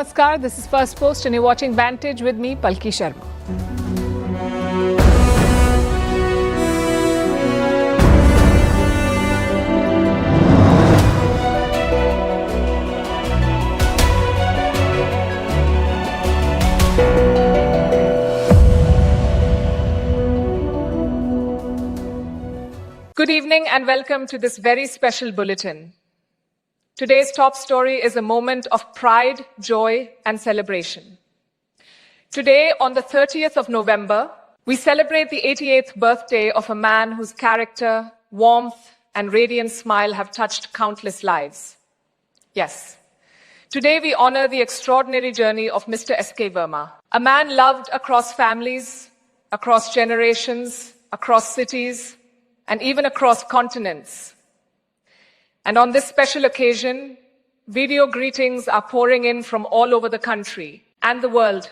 Namaskar, this is First Post and you're watching Vantage with me, Palki Sharma. Good evening and welcome to this very special bulletin. Today's top story is a moment of pride, joy, and celebration. Today, on the 30th of November, we celebrate the 88th birthday of a man whose character, warmth, and radiant smile have touched countless lives. Yes, today we honor the extraordinary journey of Mr. S.K. Verma, a man loved across families, across generations, across cities, and even across continents. And on this special occasion, video greetings are pouring in from all over the country and the world.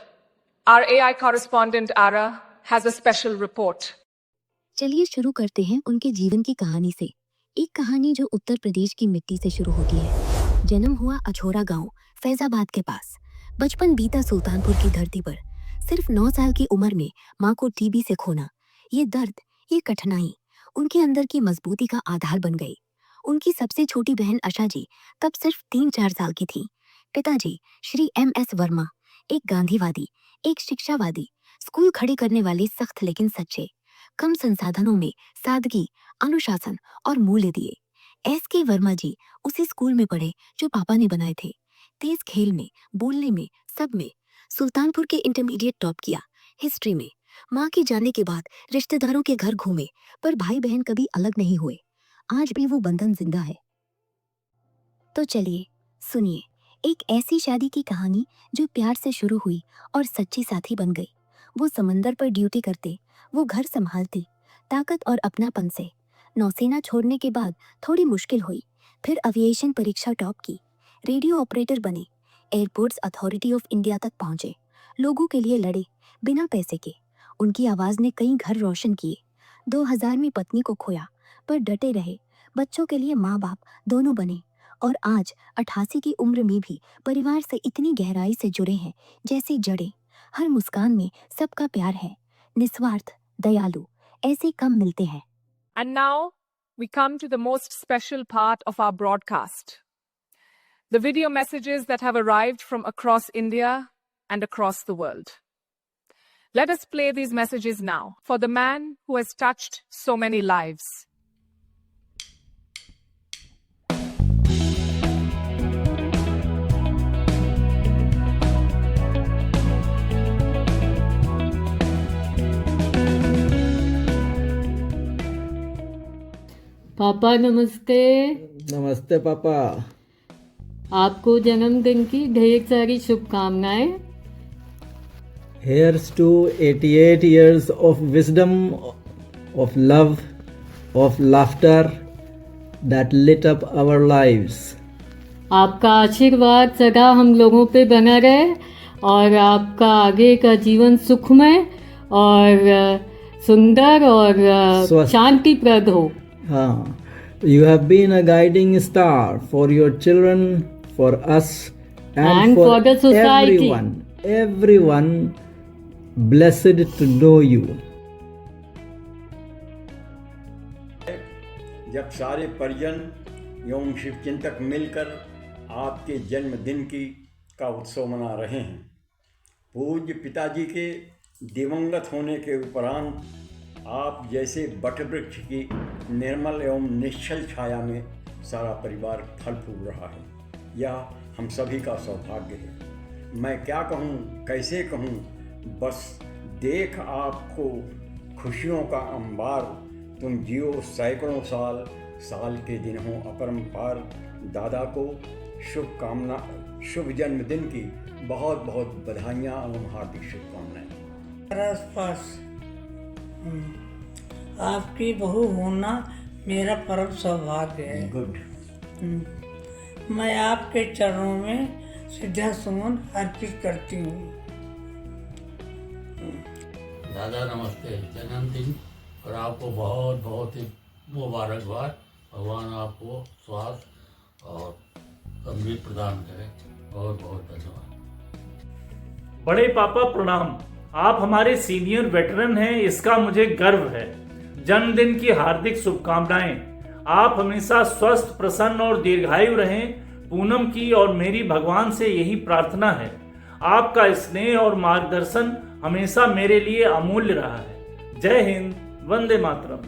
Our AI correspondent Ara has a special report. चलिए शुरू करते हैं उनके जीवन की कहानी से। एक कहानी जो उत्तर प्रदेश की मिट्टी से शुरू होती है। जन्म हुआ अछोरा गांव, फैजाबाद के पास। बचपन बीता सुल्तानपुर की धरती पर। सिर्फ 9 साल की उम्र में माँ को टीबी से खोना, ये दर्द, ये कठिनाई उनके अंदर की मजबूती का आधार बन गई। उनकी सबसे छोटी बहन आशा जी तब सिर्फ 3-4 साल की थी। पिताजी श्री MS वर्मा, एक गांधीवादी, एक शिक्षावादी, स्कूल खड़े करने वाले सख्त लेकिन सच्चे, कम संसाधनों में सादगी, अनुशासन और मूल्य दिए। SK वर्मा जी उसी स्कूल में पढ़े जो पापा ने बनाए थे। तेज खेल में, बोलने में, सब में। सुल्तानपुर के इंटरमीडिएट टॉप किया, हिस्ट्री में। माँ के जाने के बाद रिश्तेदारों के घर घूमे, पर भाई बहन कभी अलग नहीं हुए। आज भी वो बंधन जिंदा है। तो चलिए सुनिए एक ऐसी शादी की कहानी जो प्यार से शुरू हुई और सच्ची साथी बन गई। वो समंदर पर ड्यूटी करते, वो घर संभालते, ताकत और अपनापन से। नौसेना छोड़ने के बाद थोड़ी मुश्किल हुई, फिर एविएशन परीक्षा टॉप की, रेडियो ऑपरेटर बने, एयरपोर्ट्स अथॉरिटी ऑफ इंडिया तक पहुंचे, लोगों के लिए लड़े बिना पैसे के। उनकी आवाज ने कई घर रोशन किए। 2000 में पत्नी को खोया, पर डटे रहे, बच्चों के लिए माँ बाप दोनों बने और आज 88 की उम्र में भी परिवार से इतनी गहराई से जुड़े हैं जैसे जड़ें। हर मुस्कान में सबका प्यार है, निस्वार्थ, दयालु, ऐसे कम मिलते हैं। And now we come to the most special part of our broadcast. The video messages that have arrived from across India and across the world. Let us play these messages now for the man who has touched so many lives. पापा नमस्ते। नमस्ते पापा। आपको जन्मदिन की ढेर सारी शुभकामनाएं। Here's to 88 years of wisdom, of love, of laughter that lit up our lives. आपका आशीर्वाद सदा हम लोगों पे बना रहे और आपका आगे का जीवन सुखमय और सुंदर और शांतिप्रद हो। हाँ, you have been a guiding star for your children, for us, and for the society. Everyone blessed to know you. जब सारे परिजन एवं शिवचिंतक मिलकर आपके जन्मदिन का उत्सव मना रहे हैं, पूज्य पिताजी के दिवंगत होने के उपरांत आप जैसे वटवृक्ष की निर्मल एवं निश्चल छाया में सारा परिवार फल फूल रहा है। यह हम सभी का सौभाग्य है। मैं क्या कहूँ, कैसे कहूँ, बस देख आपको खुशियों का अंबार। तुम जियो सैकड़ों साल, साल के दिन हो अपरंपार। दादा को शुभकामना, शुभ जन्मदिन की बहुत बहुत बधाइयाँ एवं हार्दिक शुभकामनाएं। आसपास आपकी बहू होना मेरा परम सौभाग्य है। गुड। मैं आपके चरणों में श्रद्धा सुमन अर्पित करती हूँ। दादा नमस्ते। जन्मदिन और आपको बहुत बहुत ही मुबारकबाद। भगवान आपको स्वास्थ्य और समृद्धि प्रदान करे। बहुत बहुत धन्यवाद। बड़े पापा प्रणाम। आप हमारे सीनियर वेटरन हैं, इसका मुझे गर्व है। जन्मदिन की हार्दिक शुभकामनाएं। आप हमेशा स्वस्थ, प्रसन्न और दीर्घायु रहें। पूनम की और मेरी भगवान से यही प्रार्थना है। आपका स्नेह और मार्गदर्शन हमेशा मेरे लिए अमूल्य रहा है। जय हिंद, वंदे मातरम।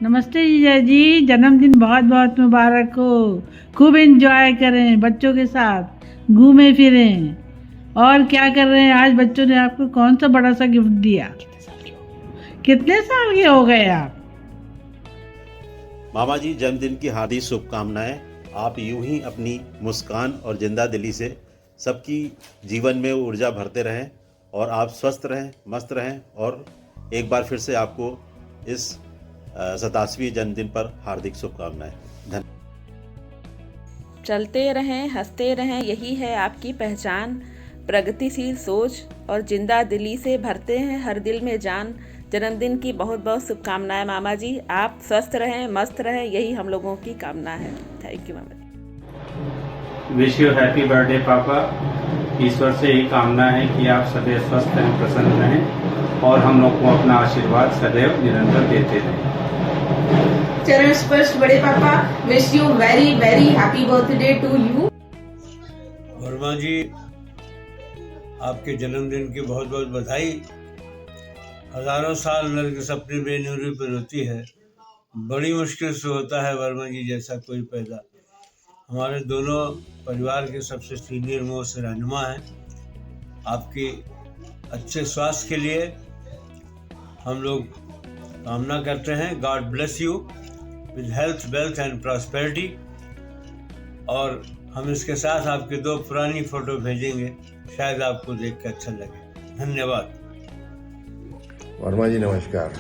नमस्ते जीजा जी, जन्मदिन बहुत बहुत मुबारक हो। खूब एंजॉय करें, बच्चों के साथ घूमें फिरें। और क्या कर रहे हैं आज? बच्चों ने आपको कौन सा बड़ा सा गिफ्ट दिया? कितने साल के हो गए आप? मामा जी, जन्मदिन की हार्दिक शुभकामनाएं। आप यूं ही अपनी मुस्कान और जिंदा दिली से सबकी जीवन में ऊर्जा भरते रहें और आप स्वस्थ रहें, मस्त रहें। और एक बार फिर से आपको इस 87वें जन्मदिन पर हार्दिक शुभकामनाएं। धन्यवाद। चलते रहें, हंसते रहें, यही है आपकी पहचान। प्रगतिशील सोच और जिंदा दिली से भरते हैं हर दिल में जान। जन्मदिन की बहुत बहुत शुभकामनाएं मामा जी। आप स्वस्थ रहें, मस्त रहें, यही हम लोगों की कामना है। थैंक यू मामा जी। विश यू हैप्पी बर्थडे पापा। ईश्वर से यही कामना है कि आप सदैव स्वस्थ रहें, प्रसन्न रहें और हम लोग को अपना आशीर्वाद सदैव निरंतर देते रहें। चरण स्पर्श बड़े पापा, wish you very very happy birthday to you. Verma ji, आपके जन्मदिन की बहुत बहुत बधाई। हजारों साल नर के सपने बेनूरी पर होती है। बड़ी मुश्किल से होता है वर्मा जी जैसा कोई पैदा। हमारे दोनों परिवार के सबसे सीनियर मोस्ट रहनुमा हैं। आपकी अच्छे स्वास्थ्य के लिए हम लोग कामना करते हैं। God bless you with health, wealth and prosperity. और हम इसके साथ आपके 2 पुरानी फोटो भेजेंगे, शायद आपको देख कर अच्छा लगे। धन्यवाद। वर्मा जी नमस्कार।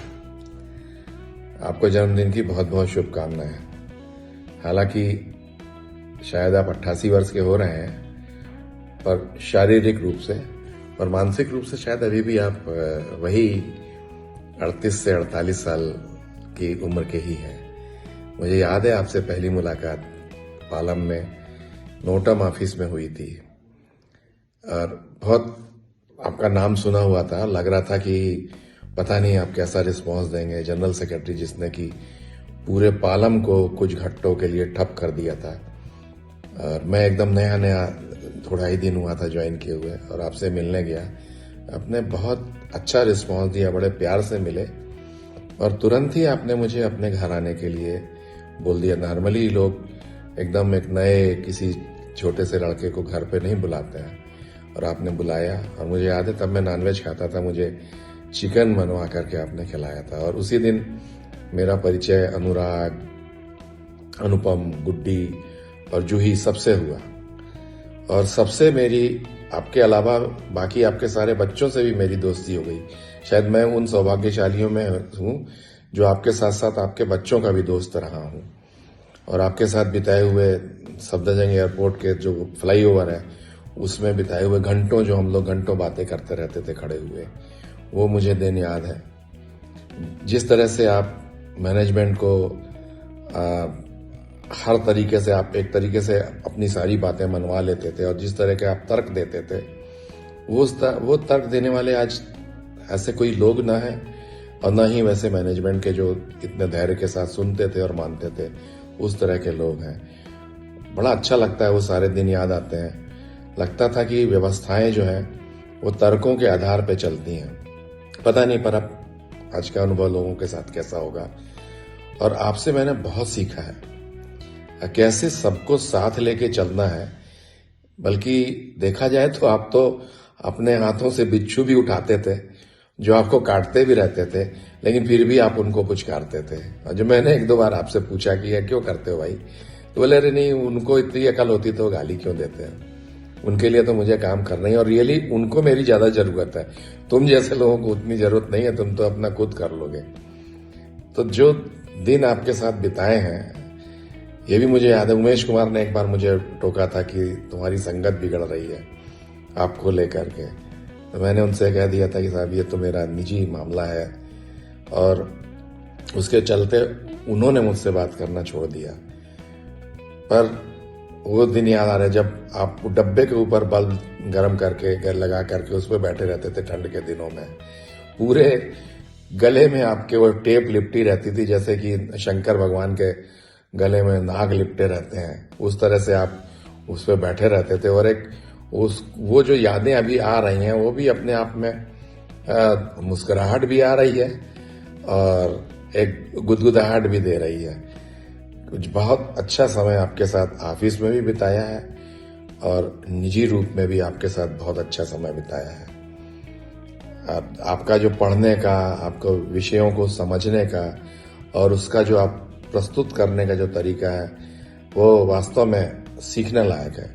आपको जन्मदिन की बहुत बहुत शुभकामनाएं। हालांकि शायद आप 88 वर्ष के हो रहे हैं, पर शारीरिक रूप से और मानसिक रूप से शायद अभी भी आप वही 38 से 48 साल की उम्र के ही हैं। मुझे याद है आपसे पहली मुलाकात पालम में नोटम ऑफिस में हुई थी और बहुत आपका नाम सुना हुआ था। लग रहा था कि पता नहीं आप कैसा रिस्पांस देंगे। जनरल सेक्रेटरी जिसने कि पूरे पालम को कुछ घंटों के लिए ठप कर दिया था। और मैं एकदम नया थोड़ा ही दिन हुआ था ज्वाइन किए हुए और आपसे मिलने गया। आपने बहुत अच्छा रिस्पांस दिया, बड़े प्यार से मिले और तुरंत ही आपने मुझे अपने घर आने के लिए बोल दिया। नॉर्मली लोग एकदम एक नए किसी छोटे से लड़के को घर पे नहीं बुलाते हैं और आपने बुलाया। और मुझे याद है तब मैं नॉनवेज खाता था, मुझे चिकन बनवा करके आपने खिलाया था। और उसी दिन मेरा परिचय अनुराग, अनुपम, गुड्डी और जूही सबसे हुआ। और सबसे मेरी आपके अलावा बाकी आपके सारे बच्चों से भी मेरी दोस्ती हो गई। शायद मैं उन सौभाग्यशालियों में हूँ जो आपके साथ साथ आपके बच्चों का भी दोस्त रहा हूँ। और आपके साथ बिताए हुए सफदरजंग एयरपोर्ट के जो फ्लाईओवर है उसमें बिताए हुए घंटों, जो हम लोग घंटों बातें करते रहते थे खड़े हुए, वो मुझे दिन याद है। जिस तरह से आप मैनेजमेंट को हर तरीके से आप एक तरीके से अपनी सारी बातें मनवा लेते थे और जिस तरह के आप तर्क देते थे, वो तर्क देने वाले आज ऐसे कोई लोग ना है और ना ही वैसे मैनेजमेंट के जो इतने धैर्य के साथ सुनते थे और मानते थे, उस तरह के लोग हैं। बड़ा अच्छा लगता है, वो सारे दिन याद आते हैं। लगता था कि व्यवस्थाएं जो हैं वो तर्कों के आधार पर चलती हैं। पता नहीं पर अब आज का अनुभव लोगों के साथ कैसा होगा। और आपसे मैंने बहुत सीखा है कैसे सबको साथ लेके चलना है। बल्कि देखा जाए तो आप तो अपने हाथों से बिच्छू भी उठाते थे जो आपको काटते भी रहते थे, लेकिन फिर भी आप उनको पुचकारते थे। और जब मैंने 1-2 बार आपसे पूछा कि ये क्यों करते हो भाई, तो बोले अरे नहीं, उनको इतनी अकल होती तो गाली क्यों देते हैं, उनके लिए तो मुझे काम करना ही। और रियली उनको मेरी ज्यादा जरूरत है, तुम जैसे लोगों को उतनी जरूरत नहीं है, तुम तो अपना खुद कर लोगे। तो जो दिन आपके साथ बिताए हैं, ये भी मुझे याद है। उमेश कुमार ने एक बार मुझे टोका था कि तुम्हारी संगत बिगड़ रही है आपको लेकर के, तो मैंने उनसे कह दिया था कि साहब ये तो मेरा निजी मामला है। और उसके चलते उन्होंने मुझसे बात करना छोड़ दिया। पर वो दिन याद आ रहे जब आप डब्बे के ऊपर बल्ब गर्म करके लगा करके उस पर बैठे रहते थे ठंड के दिनों में। पूरे गले में आपके वो टेप लिपटी रहती थी, जैसे कि शंकर भगवान के गले में नाग लिपटे रहते हैं, उस तरह से आप उस पर बैठे रहते थे। और एक वो जो यादें अभी आ रही हैं वो भी अपने आप में मुस्कुराहट भी आ रही है और एक गुदगुदाहट भी दे रही है। कुछ बहुत अच्छा समय आपके साथ ऑफिस में भी बिताया है और निजी रूप में भी आपके साथ बहुत अच्छा समय बिताया है। आपका जो पढ़ने का, आपको विषयों को समझने का और उसका जो आप प्रस्तुत करने का जो तरीका है वो वास्तव में सीखने लायक है।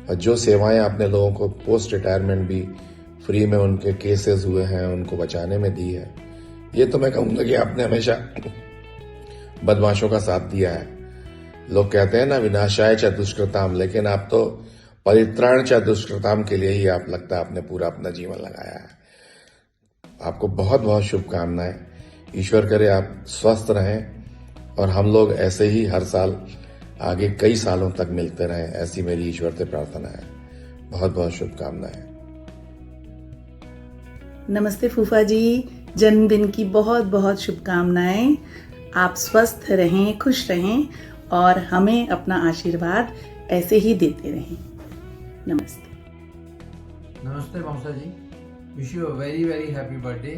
और जो सेवाएं आपने लोगों को पोस्ट रिटायरमेंट भी फ्री में उनके केसेस हुए हैं उनको बचाने में दी है, ये तो मैं कहूँगा कि आपने हमेशा बदमाशों का साथ दिया है। लोग कहते हैं ना विनाशाय च दुष्कृताम, लेकिन आप तो परित्राण च दुष्कृताम के लिए ही आप लगता है आपने पूरा अपना जीवन लगाया है। आपको बहुत बहुत शुभकामनाएं। ईश्वर करे आप स्वस्थ रहें और हम लोग ऐसे ही हर साल आगे कई सालों तक मिलते रहें, ऐसी मेरी ईश्वर से प्रार्थना है। बहुत बहुत शुभकामनाएं। नमस्ते फूफा जी, जन्मदिन की बहुत बहुत शुभकामनाएं। आप स्वस्थ रहें, खुश रहें और हमें अपना आशीर्वाद ऐसे ही देते रहें। नमस्ते। नमस्ते मौसा जी, wish you a very very happy birthday.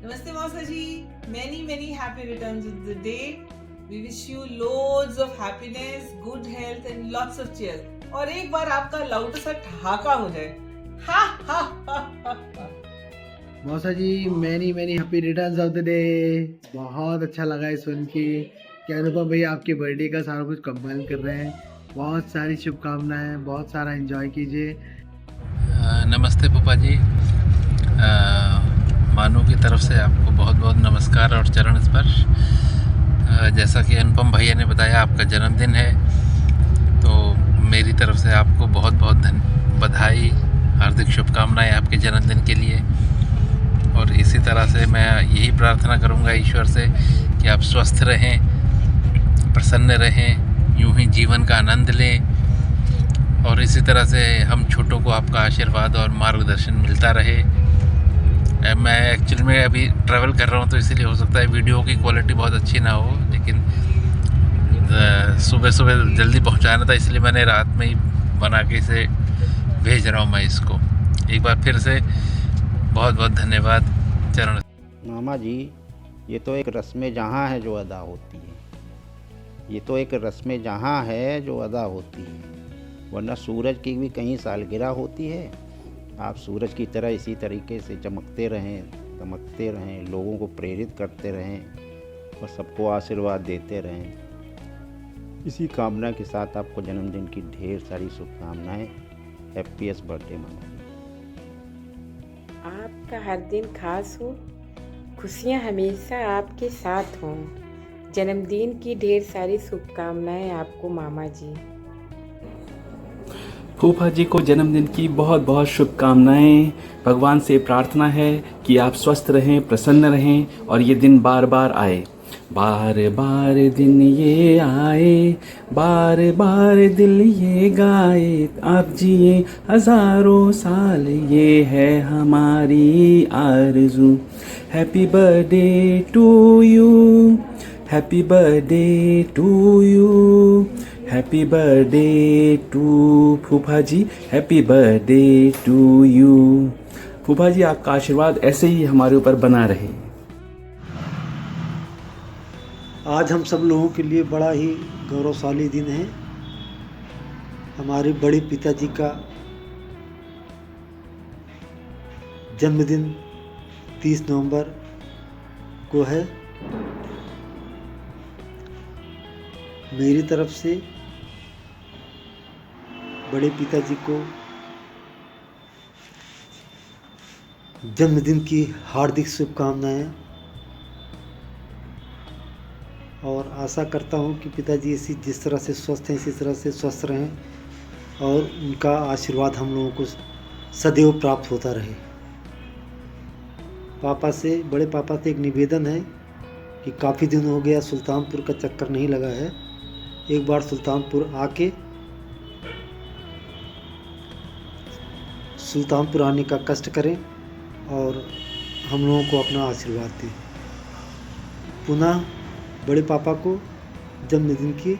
नमस्ते मौसा जी, many happy returns of the day. We wish you loads of happiness, good health and lots of cheers. और एक बार आपका लाउड सा ठहाका हो जाए। हा हा हा हा हा। मौसा जी many happy returns of the day. बहुत अच्छा लगा है सुन के कि अनुपम भैया आपके बर्थडे का सारा कुछ कंबाइन कर रहे हैं। बहुत सारी शुभकामनाएं, बहुत सारा एंजॉय कीजिए। नमस्ते पुपा जी, मानू की तरफ से आपको बहुत बहुत नमस्कार और चरण स्पर्श। जैसा कि अनुपम भैया ने बताया आपका जन्मदिन है, तो मेरी तरफ से आपको बहुत बहुत बधाई, हार्दिक शुभकामनाएं आपके जन्मदिन के लिए। और इसी तरह से मैं यही प्रार्थना करूंगा ईश्वर से कि आप स्वस्थ रहें, प्रसन्न रहें, यूं ही जीवन का आनंद लें और इसी तरह से हम छोटों को आपका आशीर्वाद और मार्गदर्शन मिलता रहे। मैं एक्चुअली में अभी ट्रैवल कर रहा हूं तो इसीलिए हो सकता है वीडियो की क्वालिटी बहुत अच्छी ना हो, लेकिन सुबह सुबह जल्दी पहुंचाना था इसलिए मैंने रात में ही बना के इसे भेज रहा हूं मैं इसको। एक बार फिर से बहुत बहुत धन्यवाद चरण। मामा जी, ये तो एक रस्म जहाँ है जो अदा होती है, ये तो एक रस्म जहाँ है जो अदा होती है, वरना सूरज की भी कहीं सालगिरह होती है। आप सूरज की तरह इसी तरीके से चमकते रहें, दमकते रहें, लोगों को प्रेरित करते रहें और सबको आशीर्वाद देते रहें। इसी कामना के साथ आपको जन्मदिन की ढेर सारी शुभकामनाएं। हैप्पीएस्ट बर्थडे मामा। आपका हर दिन खास हो, खुशियाँ हमेशा आपके साथ हों। जन्मदिन की ढेर सारी शुभकामनाएं आपको मामा जी। फूफा जी को जन्मदिन की बहुत बहुत शुभकामनाएं। भगवान से प्रार्थना है कि आप स्वस्थ रहें, प्रसन्न रहें और ये दिन बार बार आए। बार बार दिन ये आए, बार बार दिल ये गाए, आप जिए हजारों साल, ये है हमारी आरज़ू। Happy birthday to you, happy birthday to you, happy birthday to फूफा जी, हैप्पी बर्थडे टू यू। फूफा जी आपका आशीर्वाद ऐसे ही हमारे ऊपर बना रहे। आज हम सब लोगों के लिए बड़ा ही गौरवशाली दिन है। हमारे बड़े पिताजी का जन्मदिन 30 नवंबर को है। मेरी तरफ से बड़े पिताजी को जन्मदिन की हार्दिक शुभकामनाएं और आशा करता हूं कि पिताजी इसी जिस तरह से स्वस्थ हैं इसी तरह से स्वस्थ रहें और उनका आशीर्वाद हम लोगों को सदैव प्राप्त होता रहे। बड़े पापा से एक निवेदन है कि काफ़ी दिन हो गया सुल्तानपुर का चक्कर नहीं लगा है, एक बार सुल्तानपुर आने का कष्ट करें और हम लोगों को अपना आशीर्वाद दें। पुनः बड़े पापा को जन्मदिन की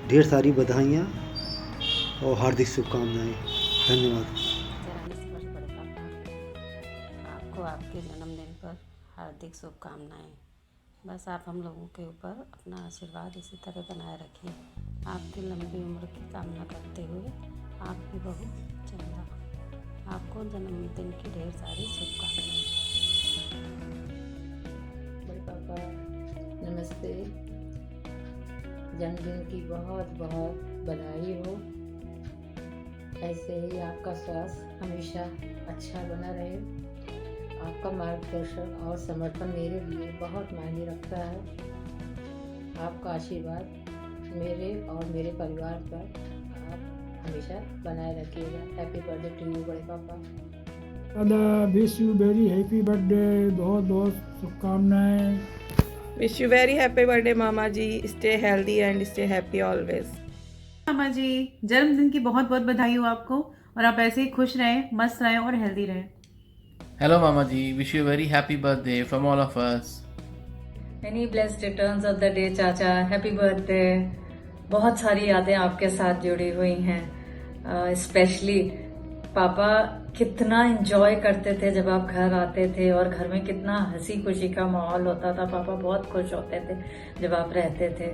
ढेर सारी बधाइयाँ और हार्दिक शुभकामनाएं। धन्यवाद। आपको आपके जन्मदिन पर हार्दिक शुभकामनाएं। बस आप हम लोगों के ऊपर अपना आशीर्वाद इसी तरह बनाए रखिए। आपकी लंबी उम्र की कामना करते हुए आपकी बहू चंदा। आपको जन्मदिन की ढेर सारी शुभकामनाएं। बड़े पापा नमस्ते। जन्मदिन की बहुत बहुत बधाई हो। ऐसे ही आपका स्वास्थ्य हमेशा अच्छा बना रहे। आपका मार्गदर्शन और समर्पण मेरे लिए बहुत मायने रखता है। आपका आशीर्वाद मेरे और मेरे परिवार पर आप हमेशा बनाए रखिएगा। हैप्पी बर्थडे टू यू बड़े पापा। दादा wish you very happy birthday. बहुत बहुत शुभकामनाएं। Wish you very happy birthday मामा जी। Stay healthy and stay happy always. मामा जी जन्मदिन की बहुत बहुत बधाई हो आपको और आप ऐसे ही खुश रहें, मस्त रहें और हेल्दी रहें। Hello Mama Ji, wish you a very happy birthday from all of us. Many blessed returns of the day चाचा, हैप्पी बर्थडे। बहुत सारी यादें आपके साथ जुड़ी हुई हैं। स्पेशली पापा कितना एंजॉय करते थे जब आप घर आते थे और घर में कितना हंसी खुशी का माहौल होता था। पापा बहुत खुश होते थे जब आप रहते थे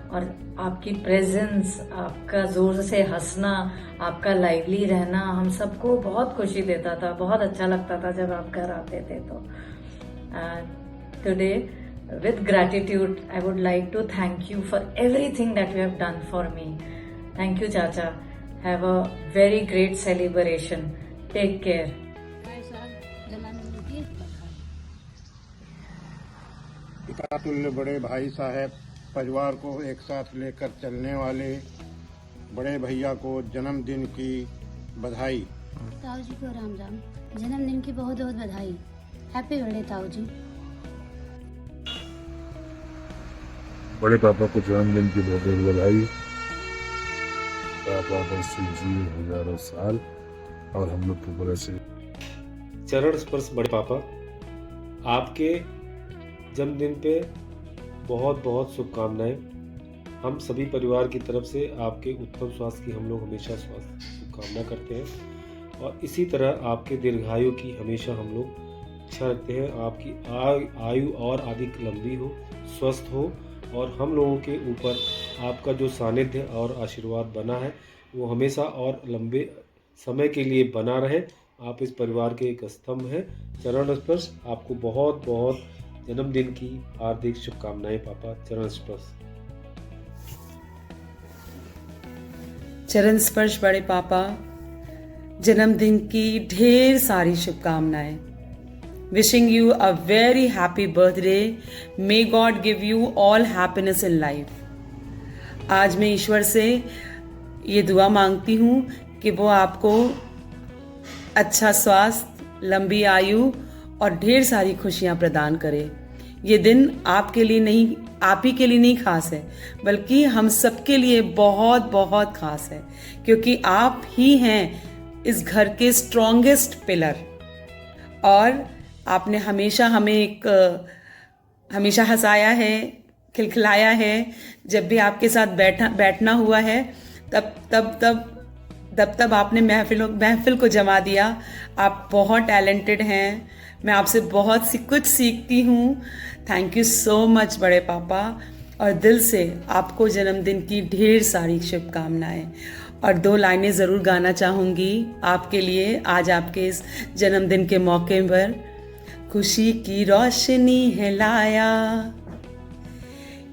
और आपकी प्रेजेंस, आपका जोर से हंसना, आपका लाइवली रहना हम सबको बहुत खुशी देता था। बहुत अच्छा लगता था जब आप घर आते थे। तो today with gratitude I would like to thank you for everything that you have done for me. Thank you Chacha. Have a very great celebration. Take care. पिता तुल्य बड़े भाई साहब, परिवार को एक साथ लेकर चलने वाले बड़े भैया को जन्मदिन की बधाई। ताऊ जी को राम राम। जन्मदिन की बहुत बहुत बधाई। हैप्पी बर्थडे ताऊ जी। बड़े पापा को जन्मदिन की बहुत बहुत बधाई। पापा बस जिए हजारों साल और हम लोग की वजह से। चरण स्पर्श बड़े पापा, आपके जन्मदिन पे बहुत बहुत शुभकामनाएं। हम सभी परिवार की तरफ से आपके उत्तम स्वास्थ्य की हम लोग हमेशा स्वास्थ्य शुभकामना करते हैं और इसी तरह आपके दीर्घायु की हमेशा हम लोग इच्छा रखते हैं। आपकी आयु और अधिक लंबी हो, स्वस्थ हो और हम लोगों के ऊपर आपका जो सानिध्य और आशीर्वाद बना है वो हमेशा और लंबे समय के लिए बना रहे। आप इस परिवार के एक स्तंभ हैं। चरण स्पर्श, आपको बहुत बहुत जन्मदिन की हार्दिक शुभकामनाएं पापा। चरण स्पर्श। चरण स्पर्श बड़े पापा, जन्मदिन की ढेर सारी शुभकामनाएं। Wishing you a very happy birthday. May God give you all happiness in life. आज मैं ईश्वर से ये दुआ मांगती हूँ कि वो आपको अच्छा स्वास्थ्य, लंबी आयु और ढेर सारी खुशियाँ प्रदान करे। ये दिन आपके लिए नहीं, आप ही के लिए नहीं खास है, बल्कि हम सबके लिए बहुत बहुत खास है, क्योंकि आप ही हैं इस घर के स्ट्रॉन्गेस्ट पिलर। और आपने हमेशा हमें हमेशा हंसाया है, खिलखिलाया है। जब भी आपके साथ बैठना हुआ है तब आपने महफिल को जमा दिया। आप बहुत टैलेंटेड हैं। मैं आपसे बहुत कुछ सीखती हूँ। थैंक यू सो मच बड़े पापा। और दिल से आपको जन्मदिन की ढेर सारी शुभकामनाएं। और 2 लाइनें ज़रूर गाना चाहूँगी आपके लिए आज आपके इस जन्मदिन के मौके पर। खुशी की रोशनी है लाया,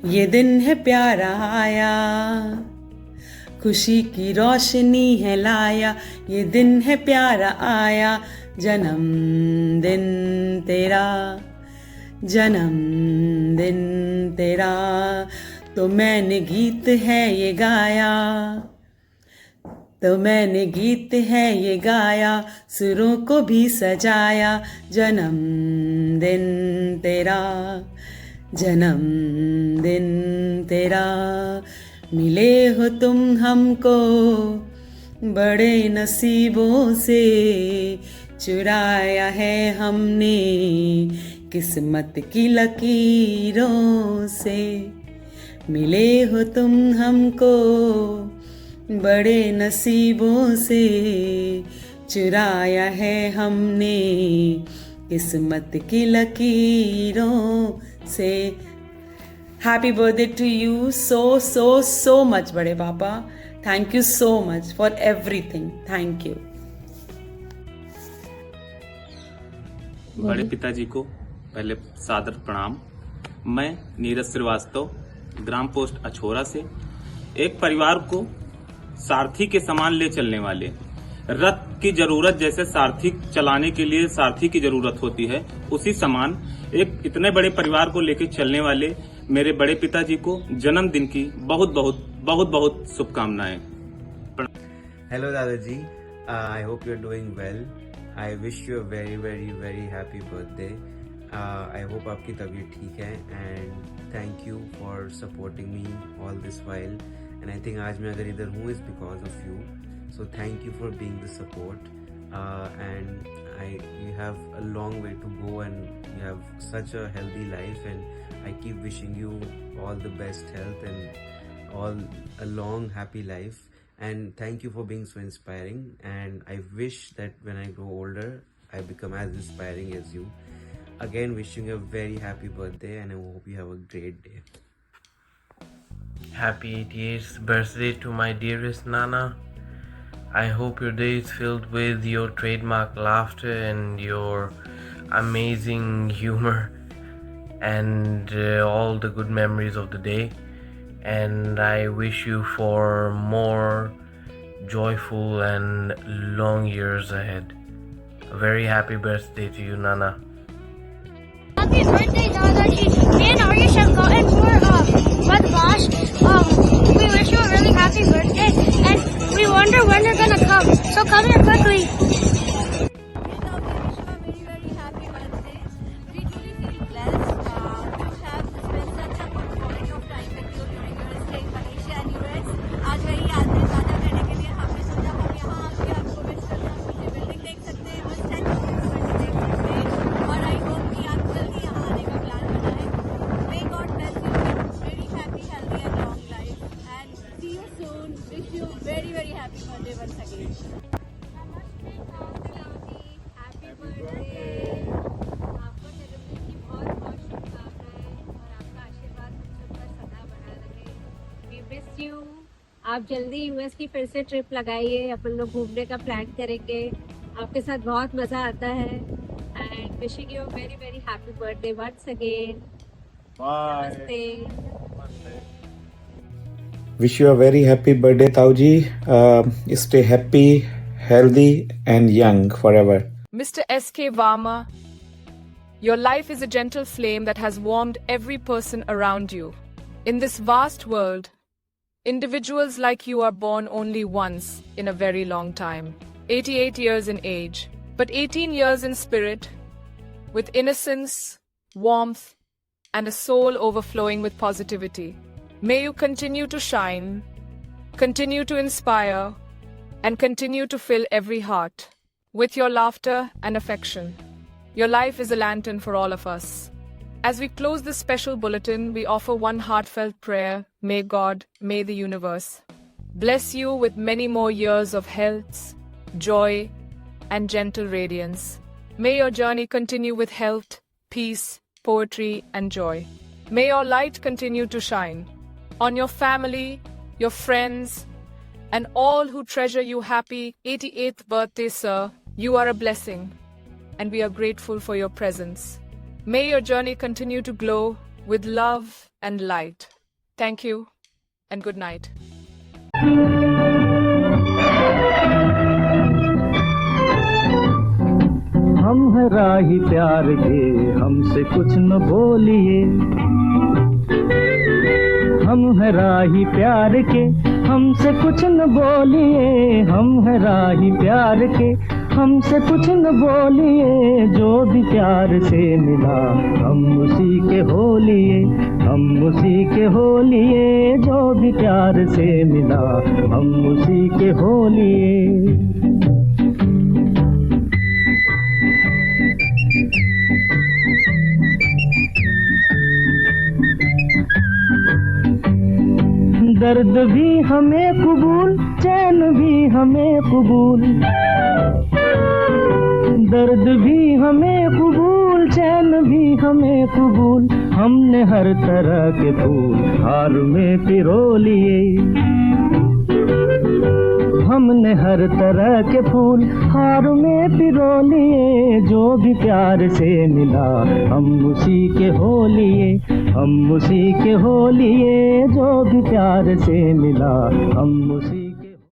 ये दिन है प्यारा आया। खुशी की रोशनी है लाया, ये दिन है प्यारा आया। जन्मदिन तेरा, जन्मदिन तेरा, तो मैंने गीत है ये गाया, तो मैंने गीत है ये गाया, सुरों को भी सजाया। जन्मदिन तेरा, जन्मदिन तेरा, मिले हो तुम हमको बड़े नसीबों से, चुराया है हमने किस्मत की लकीरों से। मिले हो तुम हमको बड़े नसीबों से, चुराया है हमने किस्मत की लकीरों से। Happy birthday to you so much बड़े पापा। Thank you so much for everything. Thank you. बड़े पिताजी को पहले सादर प्रणाम। मैं नीरज श्रीवास्तव, ग्राम पोस्ट अछोरा से, एक परिवार को सारथी के समान ले चलने वाले, रथ की जरूरत जैसे सारथी चलाने के लिए सारथी की जरूरत होती है, उसी समान एक इतने बड़े परिवार को लेकर चलने वाले मेरे बड़े पिताजी को जन्मदिन की बहुत बहुत बहुत बहुत शुभकामनाएं। Hello Dadaji, I hope you're doing well. I wish you a very very very happy birthday. I hope आपकी तबीयत ठीक है and thank you for supporting me all this while. And I think आज मैं अगर इधर हूँ is because of you. So thank you for being the support. And you have a long way to go and you have such a healthy life and I keep wishing you all the best health and all a long happy life. And thank you for being so inspiring, and I wish that when I grow older I become as inspiring as you. Again, wishing you a very happy birthday and I hope you have a great day. Happy 88th birthday to my dearest Nana. I hope your day is filled with your trademark laughter and your amazing humor and all the good memories of the day. And I wish you for more joyful and long years ahead. A very happy birthday to you, Nana. Happy birthday, Dadaji. Me and Arya have gotten for Badmash. We wish you a really happy birthday and we wonder when you're gonna come. So come here quickly. आप जल्दी US की फिर से trip लगाइए, अपन लोग घूमने का plan करेंगे, आपके साथ बहुत मजा आता है and wishing you very very happy birthday once again. Bye. Wish you a very happy birthday, Tauji. Stay happy, healthy and young forever. Mr. S.K. Varma, your life is a gentle flame that has warmed every person around you. In this vast world, individuals like you are born only once in a very long time. 88 years in age, but 18 years in spirit, with innocence, warmth, and a soul overflowing with positivity. May you continue to shine, continue to inspire, and continue to fill every heart with your laughter and affection. Your life is a lantern for all of us. As we close this special bulletin, we offer one heartfelt prayer. May God, may the universe bless you with many more years of health, joy, and gentle radiance. May your journey continue with health, peace, poetry, and joy. May your light continue to shine on your family, your friends, and all who treasure you. Happy 88th birthday, sir. You are a blessing, and we are grateful for your presence. May your journey continue to glow with love and light. Thank you and good night. हम है राही प्यार के, हमसे कुछ न बोलिए। हम है राही प्यार के, हमसे कुछ न बोलिए। हम है राही प्यार के, हमसे कुछ न बोलिए, जो भी प्यार से मिला हम उसी के हो लिए, हम उसी के हो लिए, जो भी प्यार से मिला हम उसी के हो लिए। दर्द भी हमें कबूल, चैन भी हमें कबूल, दर्द भी हमें कबूल, चैन भी हमें कबूल। हमने हर तरह के फूल हार में पिरो लिए, हमने हर तरह के फूल हार में पिरो लिए। जो भी प्यार से मिला हम उसी के हो लिए, हम उसी के हो लिए। जो भी प्यार से मिला हम उसी